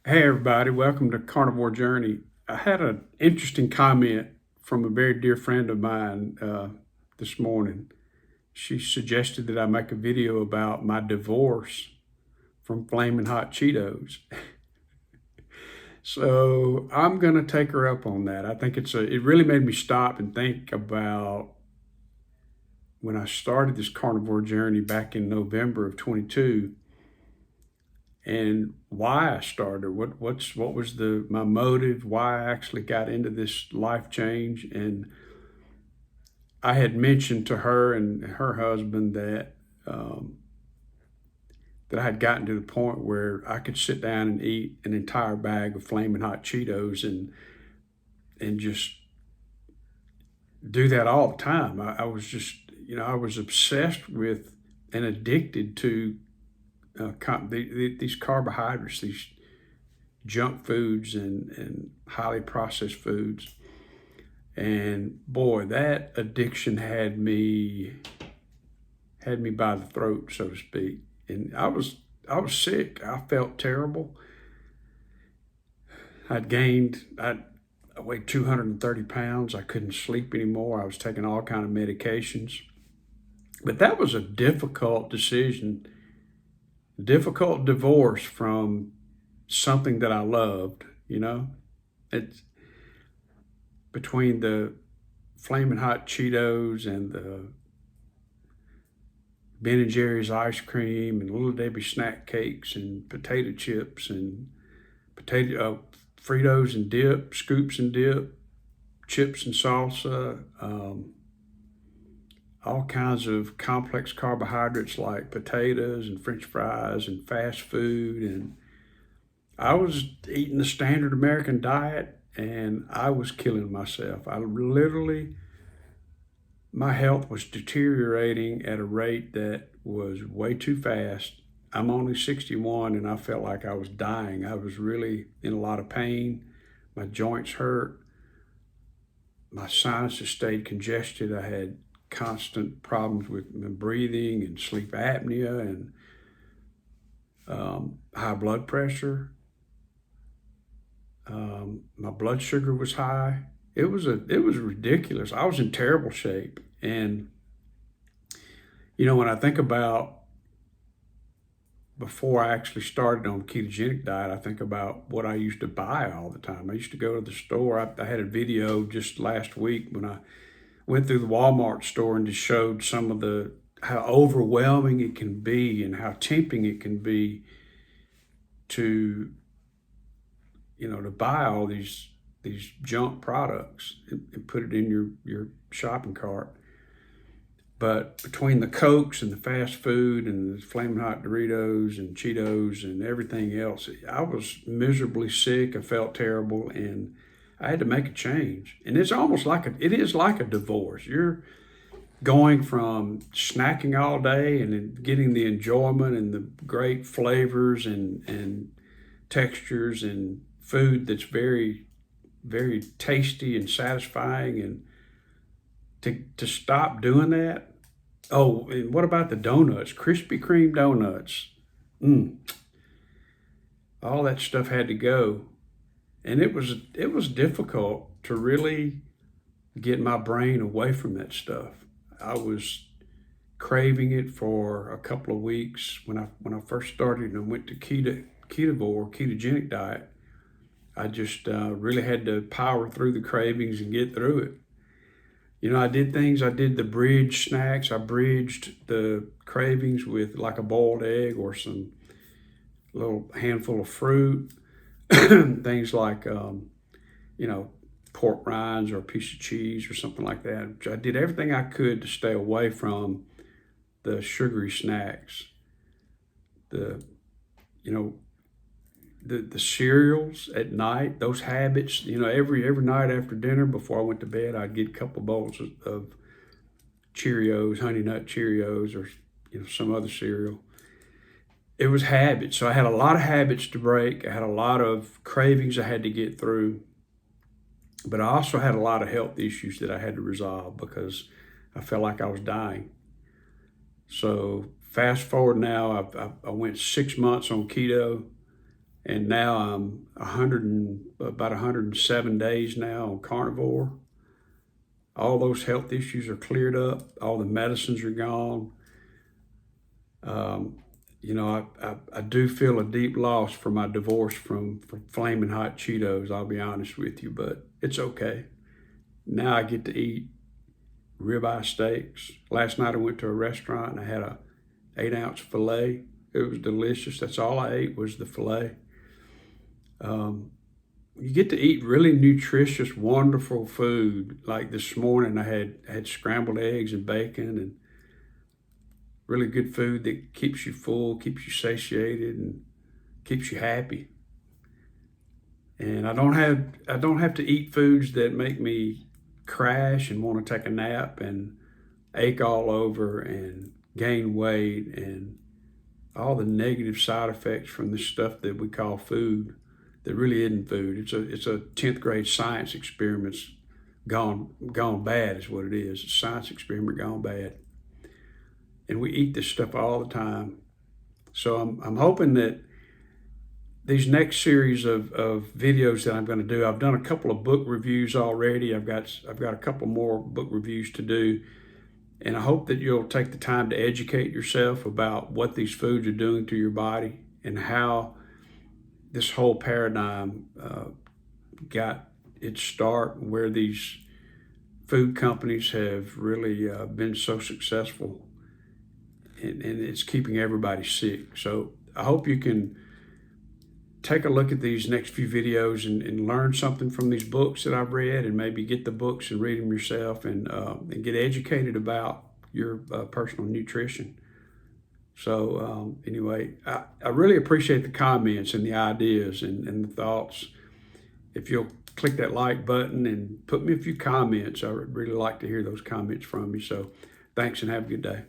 Hey everybody, welcome to Carnivore Journey. I had an interesting comment from a very dear friend of mine this morning. She suggested that I make a video about my divorce from Flamin Hot Cheetos. So I'm gonna take her up on that. I think it really made me stop and think about when I started this carnivore journey back in November of 22 and why I started. What was my motive? Why I actually got into this life change? And I had mentioned to her and her husband um, that I had gotten to the point where I could sit down and eat an entire bag of Flamin' Hot Cheetos and just do that all the time. I was just I was obsessed with and addicted to these carbohydrates, these junk foods and highly processed foods. And boy, that addiction had me by the throat, so to speak. And I was sick. I felt terrible. I weighed 230 pounds. I couldn't sleep anymore. I was taking all kind of medications. But that was a difficult decision, difficult divorce from something that I loved, you know? It's between the Flamin' Hot Cheetos and the Ben and Jerry's ice cream and Little Debbie snack cakes and potato chips and potato Fritos and dip, scoops and dip, chips and salsa, all kinds of complex carbohydrates like potatoes and French fries and fast food. And I was eating the standard American diet and I was killing myself. My health was deteriorating at a rate that was way too fast. I'm only 61 and I felt like I was dying. I was really in a lot of pain. My joints hurt. My sinuses stayed congested. I had constant problems with my breathing and sleep apnea and high blood pressure. My blood sugar was high. It was ridiculous. I was in terrible shape. And when I think about before I actually started on ketogenic diet, I think about what I used to buy all the time. I used to go to the store. I had a video just last week when I went through the Walmart store and just showed some of how overwhelming it can be and how tempting it can be to to buy all these junk products and put it in your shopping cart. But between the Cokes and the fast food and the Flamin' Hot Doritos and Cheetos and everything else, I was miserably sick. I felt terrible, and I had to make a change. And it's almost like it is like a divorce. You're going from snacking all day and then getting the enjoyment and the great flavors and textures and food that's very, very tasty and satisfying, and to stop doing that. Oh, and what about the donuts? Krispy Kreme donuts. Mm, all that stuff had to go. And it was difficult to really get my brain away from that stuff. I was craving it for a couple of weeks when I first started and went to ketogenic diet. I just really had to power through the cravings and get through it. I did things. I did the bridge snacks. I bridged the cravings with like a boiled egg or some little handful of fruit, things like, pork rinds or a piece of cheese or something like that. I did everything I could to stay away from the sugary snacks, the, you know, the cereals at night, those habits. Every night after dinner before I went to bed, I'd get a couple bowls of Cheerios, Honey Nut Cheerios, or some other cereal. It was habits. So I had a lot of habits to break. I had a lot of cravings I had to get through, but I also had a lot of health issues that I had to resolve because I felt like I was dying. So fast forward now, I went 6 months on keto. And now I'm about 107 days now on carnivore. All those health issues are cleared up. All the medicines are gone. Um, I do feel a deep loss for my divorce from Flamin Hot Cheetos, I'll be honest with you, but it's okay. Now I get to eat ribeye steaks. Last night I went to a restaurant and I had a 8-ounce filet. It was delicious. That's all I ate was the filet. You get to eat really nutritious, wonderful food. Like this morning, I had scrambled eggs and bacon and really good food that keeps you full, keeps you satiated, and keeps you happy. And I don't have to eat foods that make me crash and want to take a nap and ache all over and gain weight and all the negative side effects from this stuff that we call food that really isn't food. It's a 10th grade science experiment gone bad is what it is. It's a science experiment gone bad. And we eat this stuff all the time. So I'm hoping that these next series of videos that I'm going to do, I've done a couple of book reviews already. I've got a couple more book reviews to do. And I hope that you'll take the time to educate yourself about what these foods are doing to your body and how this whole paradigm got its start, where these food companies have really been so successful, and it's keeping everybody sick. So I hope you can take a look at these next few videos and learn something from these books that I've read, and maybe get the books and read them yourself, and get educated about your personal nutrition. So anyway, I really appreciate the comments and the ideas and the thoughts. If you'll click that like button and put me a few comments, I would really like to hear those comments from you. So thanks and have a good day.